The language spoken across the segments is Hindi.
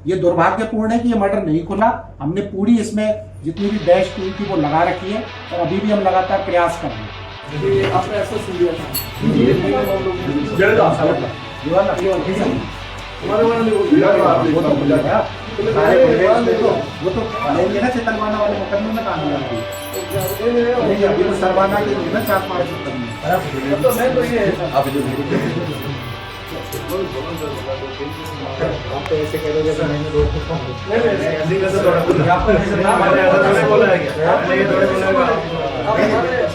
ये दुर्भाग्यपूर्ण है कि ये मर्डर नहीं खुला। हमने पूरी इसमें जितनी भी बेस्ट टीम थी वो लगा रखी है और अभी भी हम लगातार प्रयास कर रहे हैं। आपने ऐसा सुन लिया था वो तो लेंगे ना चितलवाना वाले मुकदमे में काम लगी अभी तो सरवाना के लिए ना 4-5 मुकदमे। आप तो ऐसे कह रहे हो जैसे मैंने रोक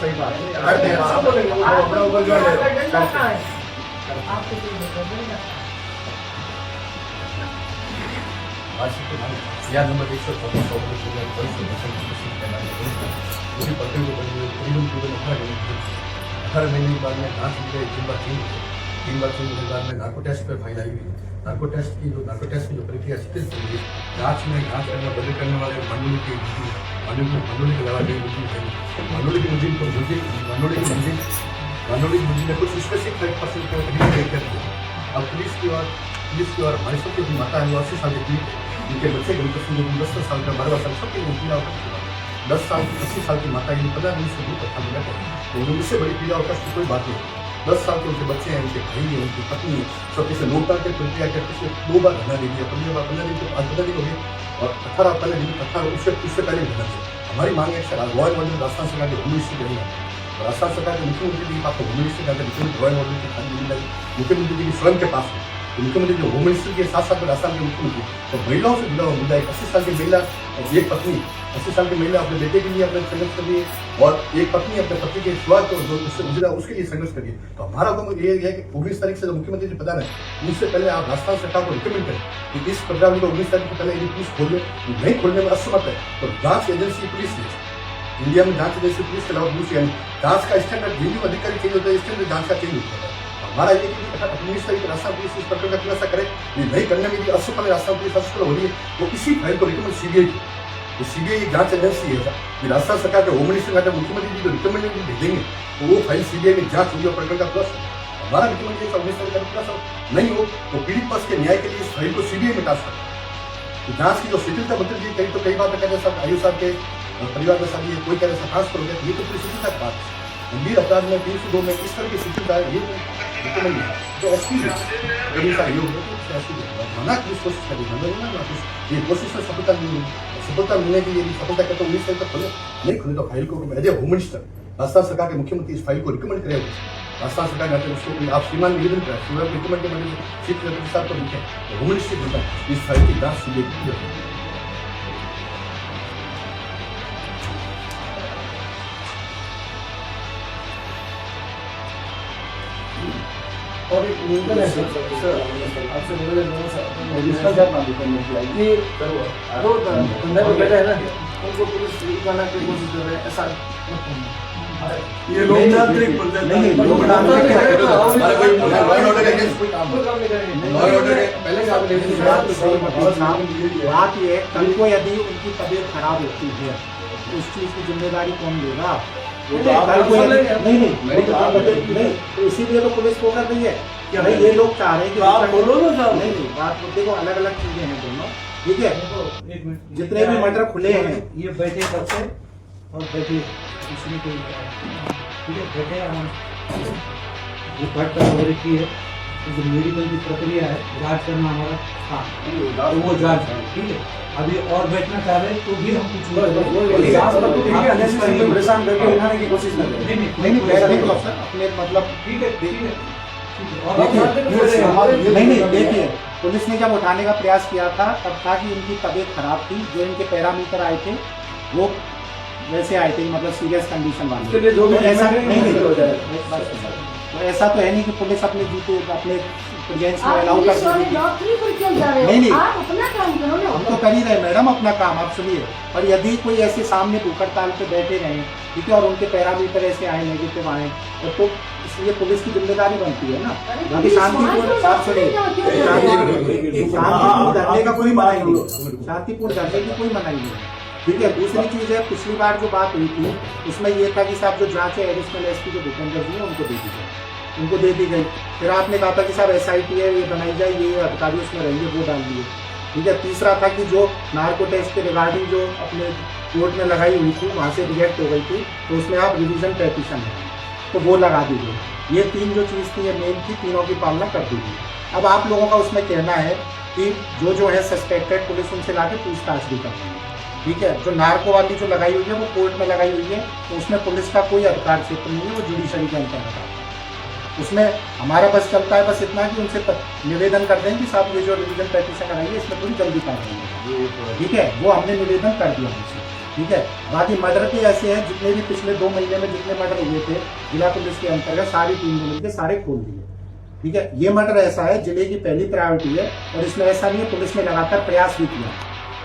सही बात या नंबर 114 उसी पत्नी को बनी करीबन 18 महीने के बाद में जांच की गई। 3 बार चुनने के बाद में नार्को टेस्ट पर फाइल आई हुई है। नार्को टेस्ट की जो प्रक्रिया शिथिल चल रही है। जांच करना बदल करने वाले मानूली के अलावा मानूली की मुझे ने कुछ स्पेसिफिक पर्सन को कर दिया। अब पुलिस की और हमारे सबके जो माता है वो 80 साल की थी। उनके बच्चे 10 साल का 12 साल सबके पीड़ा होता है। 10 साल 80 साल की माता ये 15 दिन से दूर तक मिला है तो उनसे बड़ी पीड़ा होता है कोई बात नहीं। 10 साल के उनके बच्चे हैं, उनके भाई हैं, उनकी पत्नी है, सबके से नोटा के प्रक्रिया करके से 2 बार धरना दे दिया। 15 दिन तो 15 दिन हो गए और 18 दिन उससे पहले धरना दिया। हमारी मांग है रॉयल मॉडल राजस्थान सरकार के होम मिनिस्ट्री करेंगे। राजस्थान सरकार के मुख्यमंत्री जी आपको होम मिनिस्ट्री का रॉयल मॉडल की खाली मिल जाएगी मुख्यमंत्री जी की स्वयं के पास है। मुख्यमंत्री जो होम मिनिस्टर के साथ साथ राजस्थान के मुख्यमंत्री तो महिलाओं से जुड़ा हुआ मुद्दा है। 80 साल की महिला और एक पत्नी 80 साल की महिला अपने बेटे के लिए अपने संघर्ष कर रही है और एक पत्नी अपने पति के स्वाद को जो उससे गुजरा उसके लिए संघर्ष करिए। तो हमारा हुक्म ये है कि 19 तारीख से जो मुख्यमंत्री जी प्रधान है उससे पहले आप राजस्थान सरकार को रिकमेंड करें कि इस 15 को 19 तारीख से पहले यदि पुलिस नहीं खोलने में असमर्थ है तो जांच एजेंसी पुलिस है। इंडिया में जांच एजेंसी पुलिस के अलावा दूसरी जांच का स्टैंडर्ड रेवेन्यू अधिकारी चेंज होता है, स्टैंडर्ड जांच का चेंज होता है। हमारा ये कि 19 तारीख राजस्थान पुलिस इस प्रकार का खुलासा करे ये नहीं करने में यदि असफल है राजस्थान पुलिस असफल हो रही है तो इसी फाइल को रिकमेंड सीबीआई जांच एजेंसी है कि राजस्थान सरकार के होम मिनिस्टर का मुख्यमंत्री जी को रिकमेंडेशन भेजेंगे तो वो फाइल सीबीआई में जांच होगी और प्रकरण का खुलासा हमारा मुख्यमंत्री 19 तारीख का खुलासा नहीं हो तो पीड़ित पक्ष के न्याय के लिए इस फाइल को सीबीआई में टास्क करें। जांच की जो शिथिलता बदल दी कई बार कहते हैं सब आयु साहब के परिवार के साथ ये कोई कह रहे ट्रांसफर हो गया ये तो पूरी शिथिलता की बात है। गंभीर अपराध में 302 में इस तरह की शिथिलता है ये रिकमेंड है तो एसपी गरीब का योग है तो एसपी मना की कोशिश करें ये कोशिश में सफलता मिलने की यदि सफलता करते 19 तारीख तक खुले नहीं खुले तो फाइल को as a home minister Rajasthan सरकार के मुख्यमंत्री इस फाइल को रिकमेंड करें। राजस्थान सरकार ने उसको आप श्रीमान निवेदन करें श्रीमान रिकमेंड के मध्य चीफ सेक्रेटरी साहब को लिखें होम मिनिस्ट्री होता है इस फाइल की जांच सीबीआई और एक निवेदन है सर आपसे निवेदन है सर इसका क्या मालूम करने की कि दो बंदे को बैठे हैं ना उनको पुलिस निकालने की कोशिश कर रहे हैं ऐसा ये लोकतांत्रिक नहीं लोकतांत्रिक बात ये है कल को यदि उनकी तबीयत खराब होती है तो उस चीज की जिम्मेदारी कौन लेगा? नहीं तो इसीलिए तो पुलिस को कर रही है कि भाई ये लोग चाह रहे हैं कि आप बोलो ना साहब। नहीं बात देखो अलग अलग चीजें हैं दोनों ठीक है। जितने भी मर्डर खुले हैं ये बैठे सबसे और बैठे इसमें कोई ठीक है बैठे वो घट वगैरह की है जो मेडिकल की प्रक्रिया है जांच करना हमारा काम तो वो जांच है ठीक है। अभी और बैठना चाह रहे तो भी हम कुछ परेशान करके उठाने की कोशिश कर रहे हैं नहीं अपने मतलब ठीक है नहीं देखिए पुलिस ने जब उठाने का प्रयास किया था तब था कि उनकी तबीयत खराब थी जो इनके पैरामीटर आए थे वो वैसे आए थे मतलब सीरियस कंडीशन वाले जो भी ऐसा नहीं हो जाए तो ऐसा तो है नहीं कि पुलिस अपने जूते अपने प्रेजेंस में अलाउ कर नहीं हम तो कर ही रहे मैडम अपना काम आप सुनिए। पर यदि कोई ऐसे सामने भूखड़ ताल पे बैठे रहे ठीक है और उनके पैरामीटर ऐसे आए नेगेटिव आए तो इसलिए पुलिस की जिम्मेदारी बनती है ना। बाकी शांतिपूर्ण साथ सुनिए शांतिपूर्ण धरने का कोई मना ही नहीं शांतिपूर्ण धरने की कोई मना ही नहीं ठीक है। दूसरी चीज है पिछली बार जो बात हुई थी उसमें ये था कि साहब जो जांच है एडिशनल एसपी जो भूपेंद्र जी है उनको दे दी गई फिर आपने कहा था कि साहब SIT है ये बनाई जाए ये अधिकारी उसमें रहेंगे वो डाल दिए ठीक है। तीसरा था कि जो नार्को टेस्ट के रिगार्डिंग जो अपने कोर्ट में लगाई हुई थी वहाँ से रिजेक्ट हो गई थी, तो उसमें आप रिवीजन पेटिशन है तो वो लगा दीजिए। ये 3 जो चीज़ थी ये मेन थी, तीनों की पालना कर दीजिए। अब आप लोगों का उसमें कहना है कि जो है सस्पेक्टेड पुलिस उनसे ला के पूछताछ भी कर रही है, ठीक है। जो नार्को वाली जो लगाई हुई है वो कोर्ट में लगाई हुई है, तो उसमें पुलिस का कोई अधिकार क्षेत्र नहीं है, वो जुडिशरी के अंतर्गत आता है। उसमें हमारा बस चलता है बस इतना कि उनसे निवेदन कर दें कि साहब ये जो रिवीजन पेटिशन लगाई है इसमें थोड़ी जल्दी कार्रवाई है, ठीक है। वो हमने निवेदन कर दिया उनसे, ठीक है। बाकी मर्डर के ऐसे हैं जितने भी पिछले 2 महीने में जितने मर्डर हुए थे जिला पुलिस के अंतर्गत सारी टीम ने मिलकर सारे खोल दिए, ठीक है। ये मर्डर ऐसा है जिले की पहली प्रायोरिटी है और इसमें ऐसा नहीं है, पुलिस ने लगातार प्रयास भी किया,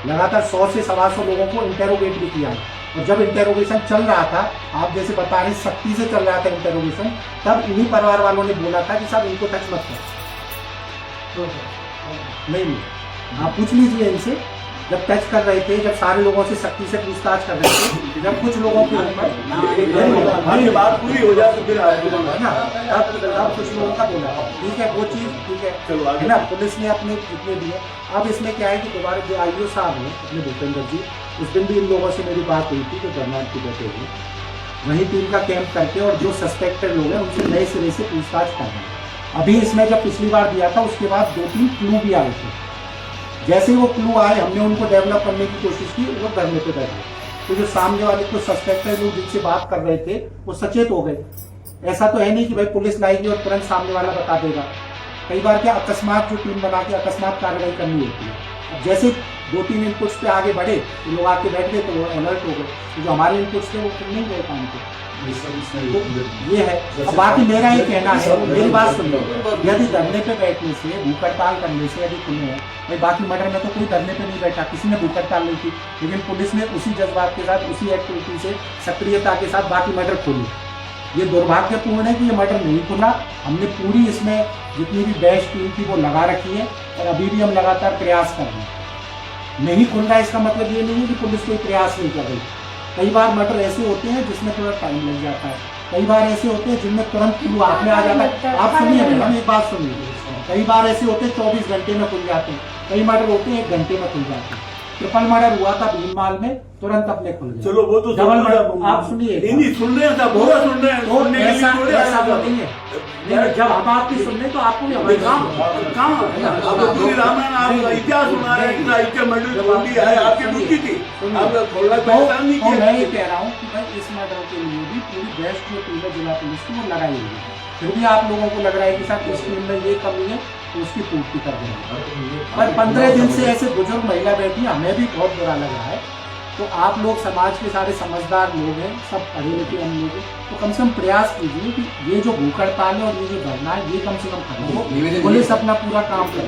लगातार 100 से 125 लोगों को इंटेरोगेट भी किया है। और जब इंटेरोगेशन चल रहा था, आप जैसे बता रहे सख्ती से चल रहा था इंटेरोगेशन, तब इन्हीं परिवार वालों ने बोला था कि साहब इनको टच मत करो। नहीं, आप पूछ लीजिए इनसे, जब टच कर रहे थे, जब सारे लोगों से सख्ती से पूछताछ कर रहे थे, जब कुछ लोगों के ऊपर बात पूरी हो जाए तो फिर है ना, अब कुछ लोगों का बोला, ठीक है, वो चीज़ ठीक है ना, पुलिस ने अपने जितने दिए। अब इसमें क्या है कि दोबारा जो IO साहब हैं अपने भूपेंद्र जी, उस दिन भी इन लोगों से मेरी बात हुई थी, जो धरनाट की बैठे हुए वहीं टीम का कैंप करके और जो सस्पेक्टेड लोग हैं उनसे नए सिरे से पूछताछ कर रहे हैं। अभी इसमें जब पिछली बार दिया था उसके बाद 2-3 क्लू भी आए थे, जैसे ही वो क्लू आए हमने उनको डेवलप करने की कोशिश की, वो धरने पे बैठे। तो जो सामने वाले को सस्पेक्टेड लोग जिनसे बात कर रहे थे वो सचेत हो गए। ऐसा तो है नहीं कि भाई पुलिस लाएगी और तुरंत सामने वाला बता देगा। कई बार क्या अकस्मात जो टीम बना के अकस्मात कार्रवाई करनी होती है। अब जैसे 2-3 इनपुट्स पे आगे बढ़े तो लोग आके बैठ गए तो वो अलर्ट हो गए, तो जो हमारे इनपुट्स थे वो नहीं गए काम पे। ये है। अब बाकी मेरा ये कहना है, मेरी बात सुन लो, यदि धरने पे बैठने से, भूख हड़ताल करने से यदि खुले हैं भाई, बाकी मर्डर में तो कोई धरने पे नहीं बैठा, किसी ने भूख हड़ताल नहीं की, लेकिन पुलिस ने उसी जज्बात के साथ, उसी एक्टिविटी से, सक्रियता के साथ बाकी मर्डर खोले। ये दुर्भाग्यपूर्ण है कि ये मर्डर नहीं खुला। हमने पूरी इसमें जितनी भी बेस्ट टीम थी वो लगा रखी है और अभी भी हम लगातार प्रयास कर रहे हैं। नहीं खुल रहा इसका मतलब ये नहीं है कि पुलिस कोई प्रयास नहीं कर रही। कई बार मर्डर ऐसे होते हैं जिसमें थोड़ा टाइम लग जाता है, कई बार ऐसे होते हैं जिनमें तुरंत क्लू हाथ में आ जाता है। आप सुनिए मैडम, एक बात सुनिए, कई बार ऐसे होते हैं 24 घंटे में खुल जाते हैं, कई मर्डर होते हैं 1 घंटे में खुल जाते हैं। ट्रिपल मर्डर हुआ था भीममाल में, तुरंत अपने खुल गए। चलो वो तो डबल मर्डर आप सुनिए, नहीं सुन रहे हैं, पूरा सुन रहे हैं, सुनने के लिए थोड़ी ऐसा तो नहीं है। नहीं, जब हम आपकी सुन रहे तो आपको भी हमारे आप पूरी रामायण आप इतिहास सुना रहे हैं, इतने मर्डर होती है, आपकी रुचि थी, आप खोलना पहचान नहीं किया। मैं ये कह रहा हूँ कि भाई इस मर्डर के लिए भी पूरी बेस्ट जो टीम है जिला पुलिस की वो लगाई हुई है। फिर भी आप लोगों को लग रहा है कि साहब इस टीम में ये कमी है तो उसकी पूर्ति कर देंगे। पर 15 दिन से ऐसे बुजुर्ग महिला बैठी, हमें भी बहुत बुरा लग रहा है। तो आप लोग समाज के सारे समझदार लोग हैं, सब पढ़े लिखे हम लोग हैं, तो कम से कम प्रयास कीजिए कि ये जो भूख हड़ताल है और ये जो धरना है ये कम से कम खत्म हो, पुलिस अपना पूरा काम करे।